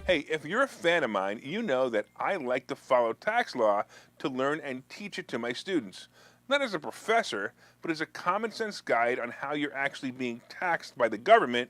Hey, if you're a fan of mine, you know that I like to follow tax law to learn and teach it to my students. Not as a professor, but as a common sense guide on how you're actually being taxed by the government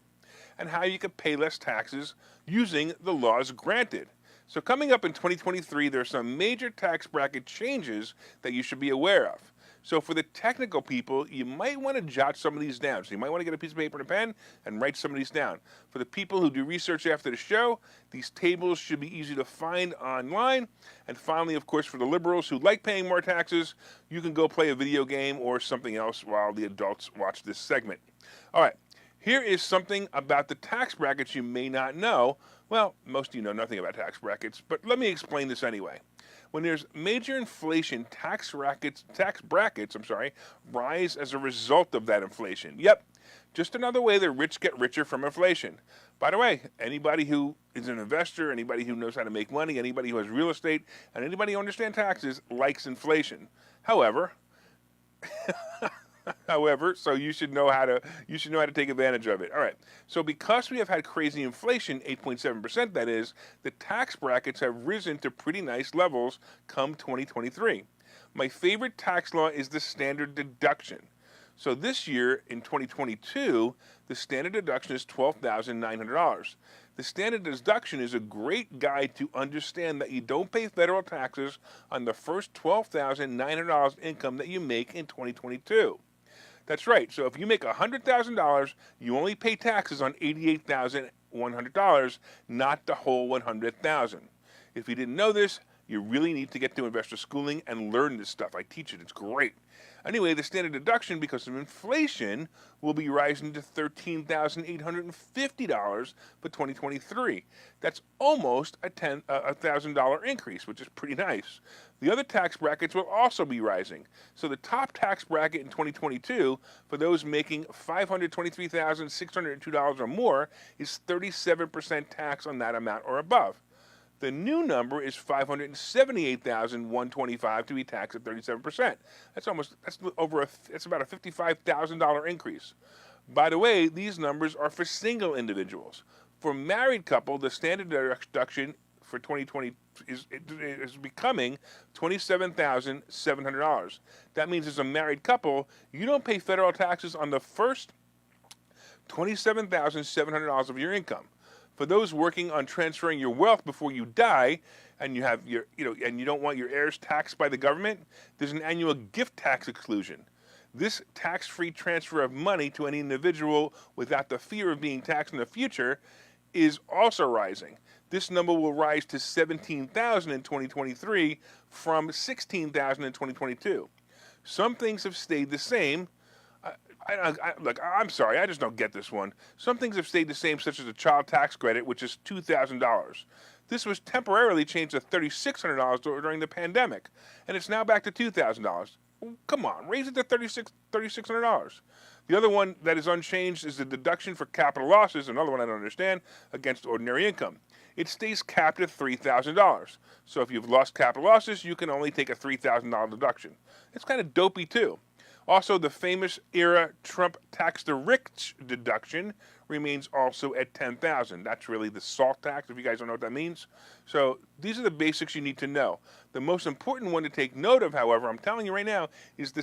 and how you can pay less taxes using the laws granted. So, coming up in 2023, there are some major tax bracket changes that you should be aware of. So, for the technical people, you might want to jot some of these down. So, you might want to get a piece of paper and a pen and write some of these down. For the people who do research after the show, these tables should be easy to find online. And finally, of course, for the liberals who like paying more taxes, you can go play a video game or something else while the adults watch this segment. All right. Here is something about the tax brackets you may not know. Well, most of you know nothing about tax brackets, but let me explain this anyway. When there's major inflation, tax brackets, rise as a result of that inflation. Yep, just another way the rich get richer from inflation. By the way, anybody who is an investor, anybody who knows how to make money, anybody who has real estate, and anybody who understands taxes likes inflation. However, so you should know how to take advantage of it. All right. So because we have had crazy inflation, 8.7% that is, the tax brackets have risen to pretty nice levels come 2023. My favorite tax law is the standard deduction. So this year in 2022, the standard deduction is $12,900. The standard deduction is a great guide to understand that you don't pay federal taxes on the first $12,900 income that you make in 2022. That's right. So if you make $100,000, you only pay taxes on $88,100, not the whole $100,000. If you didn't know this, you really need to get to investor schooling and learn this stuff. I teach it. It's great. Anyway, the standard deduction, because of inflation, will be rising to $13,850 for 2023. That's almost a $1,000 increase, which is pretty nice. The other tax brackets will also be rising. So the top tax bracket in 2022 for those making $523,602 or more is 37% tax on that amount or above. The new number is $578,125 to be taxed at 37%. That's about a $55,000 increase. By the way, these numbers are for single individuals. For married couple, the standard deduction for 2020 is becoming $27,700. That means as a married couple, you don't pay federal taxes on the first $27,700 of your income. For those working on transferring your wealth before you die, and you have and you don't want your heirs taxed by the government, there's an annual gift tax exclusion. This tax-free transfer of money to any individual without the fear of being taxed in the future is also rising. This number will rise to $17,000 in 2023 from $16,000 in 2022. Some things have stayed the same. Look, I'm sorry, I just don't get this one. Some things have stayed the same, such as the child tax credit, which is $2,000. This was temporarily changed to $3,600 during the pandemic, and it's now back to $2,000. Come on, raise it to $3,600. The other one that is unchanged is the deduction for capital losses, another one I don't understand, against ordinary income. It stays capped at $3,000. So if you've lost capital losses, you can only take a $3,000 deduction. It's kind of dopey, too. Also, the famous era Trump tax the rich deduction remains also at $10,000. That's really the SALT tax, if you guys don't know what that means. So these are the basics you need to know. The most important one to take note of, however, I'm telling you right now, is the